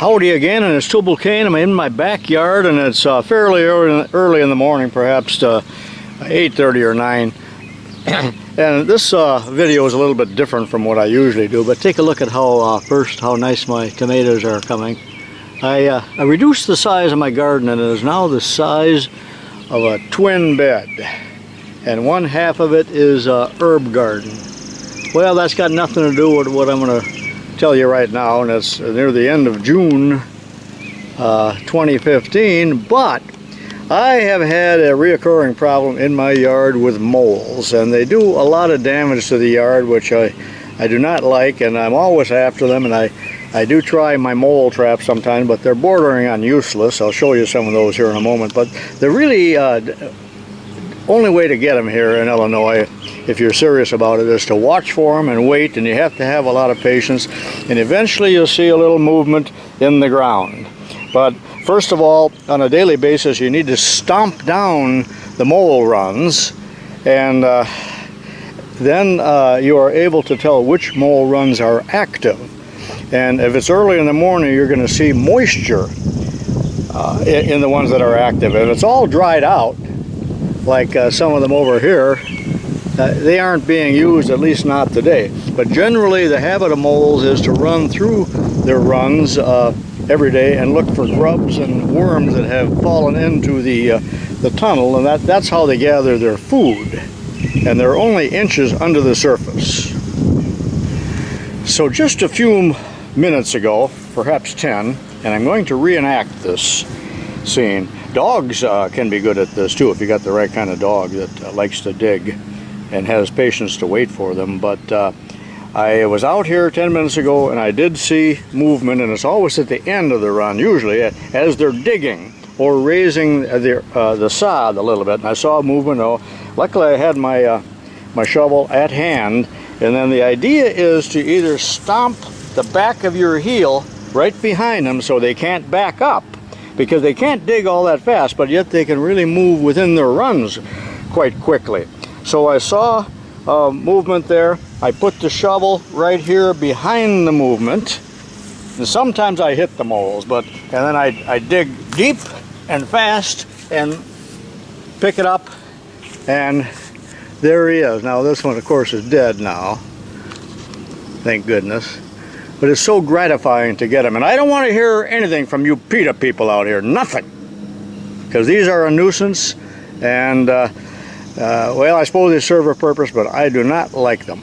Howdy again, and it's tubalcain. I'm in my backyard, and it's fairly early in the morning, perhaps 8:30 or 9. And this video is a little bit different from what I usually do, but take a look at how nice my tomatoes are coming. I reduced the size of my garden, and it is now the size of a twin bed, and one half of it is a herb garden. Well, that's got nothing to do with what I'm going to tell you right now, and it's near the end of June 2015, but I have had a reoccurring problem in my yard with moles, and they do a lot of damage to the yard, which I do not like, and I'm always after them, and I do try my mole traps sometimes, but they're bordering on useless. I'll show you some of those here in a moment, but the really only way to get them here in Illinois, if you're serious about it, is to watch for them and wait, and you have to have a lot of patience, and eventually you'll see a little movement in the ground. But first of all, on a daily basis, you need to stomp down the mole runs, and then you are able to tell which mole runs are active. And if it's early in the morning, you're going to see moisture in the ones that are active. If it's all dried out, like some of them over here, they aren't being used, at least not today. But generally the habit of moles is to run through their runs every day and look for grubs and worms that have fallen into the tunnel, and that's how they gather their food, and they're only inches under the surface. So just a few minutes ago, perhaps 10, and I'm going to reenact this scene. Dogs can be good at this too, if you got the right kind of dog that likes to dig and has patience to wait for them. But I was out here 10 minutes ago, and I did see movement, and it's always at the end of the run, usually as they're digging or raising the sod a little bit. And I saw movement. Oh, luckily I had my my shovel at hand, and then the idea is to either stomp the back of your heel right behind them so they can't back up, because they can't dig all that fast, but yet they can really move within their runs quite quickly. So I saw movement there. I put the shovel right here behind the movement, and sometimes I hit the moles, and then I dig deep and fast and pick it up, and there he is. Now this one, of course, is dead now, thank goodness. But it's so gratifying to get them. And I don't want to hear anything from you PETA people out here, nothing. Because these are a nuisance, and well, I suppose they serve a purpose, but I do not like them.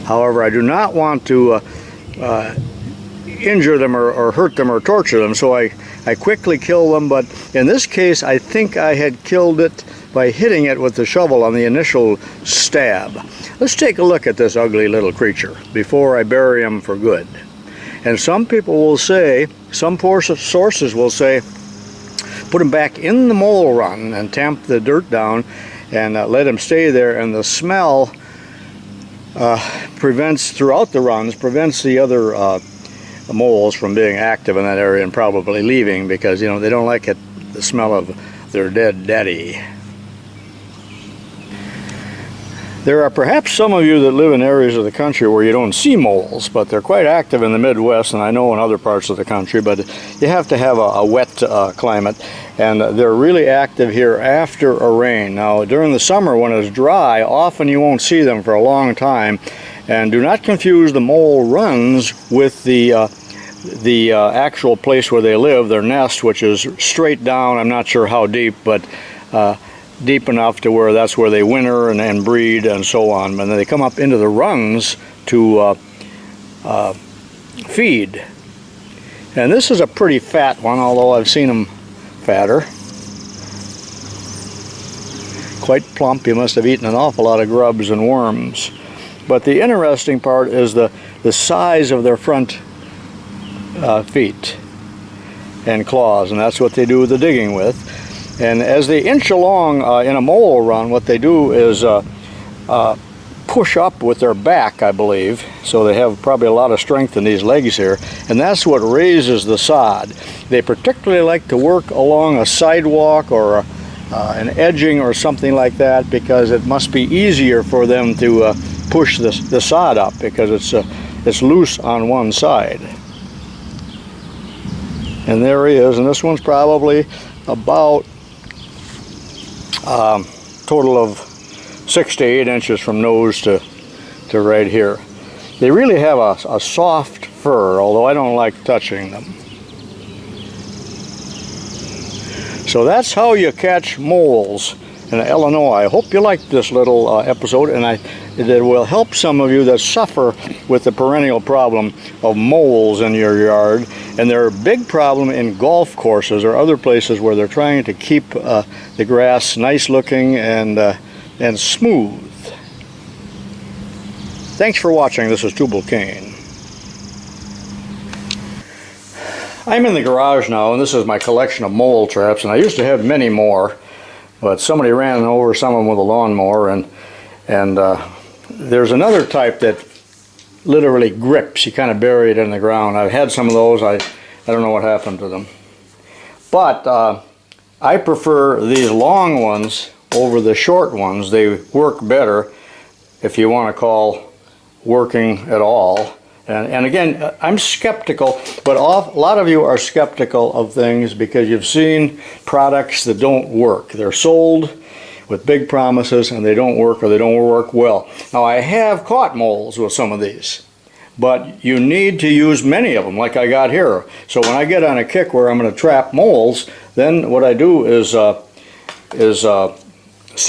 However, I do not want to injure them or hurt them or torture them, so I quickly kill them. But in this case, I think I had killed it by hitting it with the shovel on the initial stab. Let's take a look at this ugly little creature before I bury him for good. And some people will say, some sources will say, put him back in the mole run and tamp the dirt down and let him stay there, and the smell prevents the other moles from being active in that area and probably leaving, because, you know, they don't like the smell of their dead daddy. There are perhaps some of you that live in areas of the country where you don't see moles, but they're quite active in the Midwest, and I know in other parts of the country, but you have to have a wet climate, and they're really active here after a rain. Now, during the summer when it's dry, often you won't see them for a long time, and do not confuse the mole runs with the actual place where they live, their nest, which is straight down. I'm not sure how deep, but deep enough to where that's where they winter and breed and so on. And then they come up into the runs to feed. And this is a pretty fat one, although I've seen them fatter. Quite plump. You must have eaten an awful lot of grubs and worms. But the interesting part is the size of their front feet and claws, and that's what they do the digging with. And as they inch along in a mole run, what they do is push up with their back, I believe. So they have probably a lot of strength in these legs here, and that's what raises the sod. They particularly like to work along a sidewalk or an edging or something like that, because it must be easier for them to push the sod up, because it's it's loose on one side. And there he is, and this one's probably about total of 6 to 8 inches from nose to right here. They really have a soft fur, although I don't like touching them. So that's how you catch moles in Illinois. I hope you liked this little episode, and it will help some of you that suffer with the perennial problem of moles in your yard. And they're a big problem in golf courses or other places where they're trying to keep the grass nice looking and smooth. Thanks for watching. This is tubalcain. I'm in the garage now, and this is my collection of mole traps, and I used to have many more, but somebody ran over some of them with a lawnmower, and there's another type that literally grips. You kind of bury it in the ground. I've had some of those. I don't know what happened to them. But I prefer these long ones over the short ones. They work better, if you want to call working at all. And again, I'm skeptical, but a lot of you are skeptical of things because you've seen products that don't work. They're sold with big promises and they don't work, or they don't work well. Now, I have caught moles with some of these, but you need to use many of them like I got here. So when I get on a kick where I'm going to trap moles, then what I do is set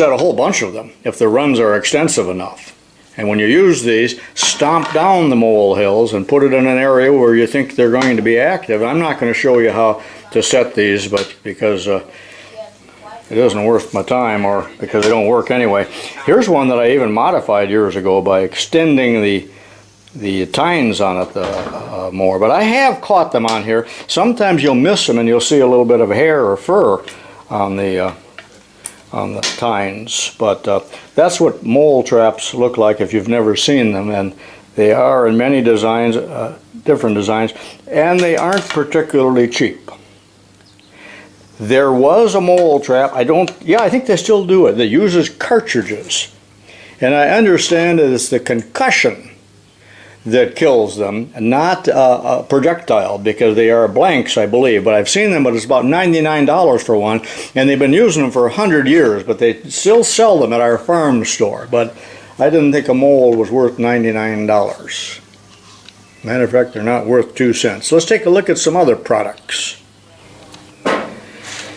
a whole bunch of them if the runs are extensive enough. And when you use these, stomp down the mole hills and put it in an area where you think they're going to be active. I'm not going to show you how to set these, but because it isn't worth my time, or because they don't work anyway. Here's one that I even modified years ago by extending the tines on it more. But I have caught them on here. Sometimes you'll miss them and you'll see a little bit of hair or fur on the tines, but that's what mole traps look like if you've never seen them, and they are in many designs, different designs, and they aren't particularly cheap. There was a mole trap, I think they still do it, that uses cartridges, and I understand that it's the concussion that kills them, not a projectile, because they are blanks, I believe. But I've seen them, but it's about $99 for one, and they've been using them for 100 years, but they still sell them at our farm store. But I didn't think a mole was worth $99. Matter of fact, they're not worth 2 cents. Let's take a look at some other products.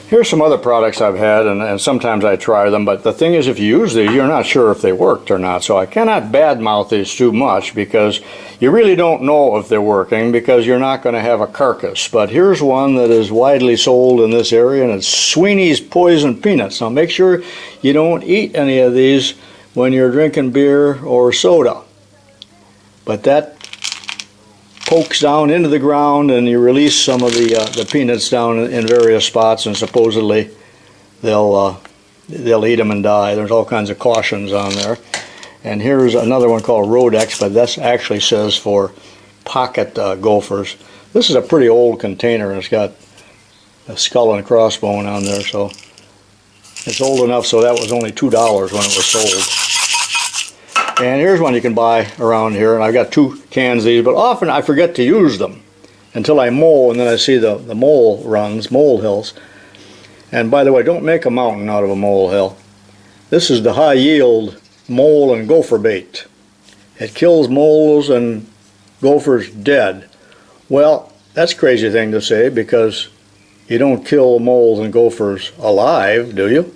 Here's some other products I've had, and sometimes I try them, but the thing is, if you use these, you're not sure if they worked or not. So I cannot badmouth these too much, because you really don't know if they're working, because you're not going to have a carcass. But here's one that is widely sold in this area, and it's Sweeney's Poison Peanuts. Now make sure you don't eat any of these when you're drinking beer or soda. But that pokes down into the ground, and you release some of the peanuts down in various spots, and supposedly they'll eat them and die. There's all kinds of cautions on there. And here's another one called Rodex, but this actually says for pocket gophers. This is a pretty old container, and it's got a skull and crossbone on there, so it's old enough so that was only $2 when it was sold. And here's one you can buy around here, and I've got 2 cans of these, but often I forget to use them until I mow, and then I see the mole runs, mole hills. And by the way, don't make a mountain out of a mole hill. This is the high yield mole and gopher bait. It kills moles and gophers dead. Well, that's a crazy thing to say, because you don't kill moles and gophers alive, do you?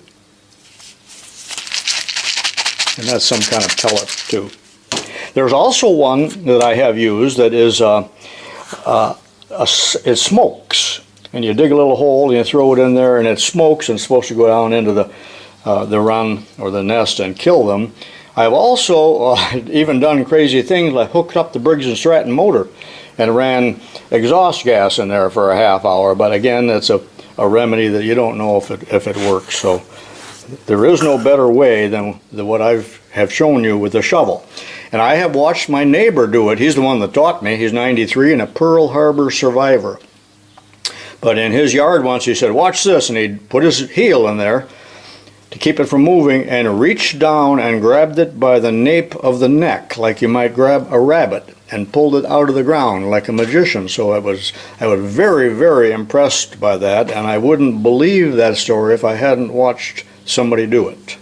And that's some kind of pellet too. There's also one that I have used that is it smokes, and you dig a little hole and you throw it in there, and it smokes, and it's supposed to go down into the run or the nest and kill them. I've also even done crazy things like hooked up the Briggs & Stratton motor and ran exhaust gas in there for a half hour. But again, that's a remedy that you don't know if it works. So there is no better way than what I have shown you with the shovel. And I have watched my neighbor do it. He's the one that taught me. He's 93 and a Pearl Harbor survivor. But in his yard once, he said, watch this, and he'd put his heel in there, to keep it from moving, and reached down and grabbed it by the nape of the neck, like you might grab a rabbit, and pulled it out of the ground like a magician. So I was very, very impressed by that, and I wouldn't believe that story if I hadn't watched somebody do it.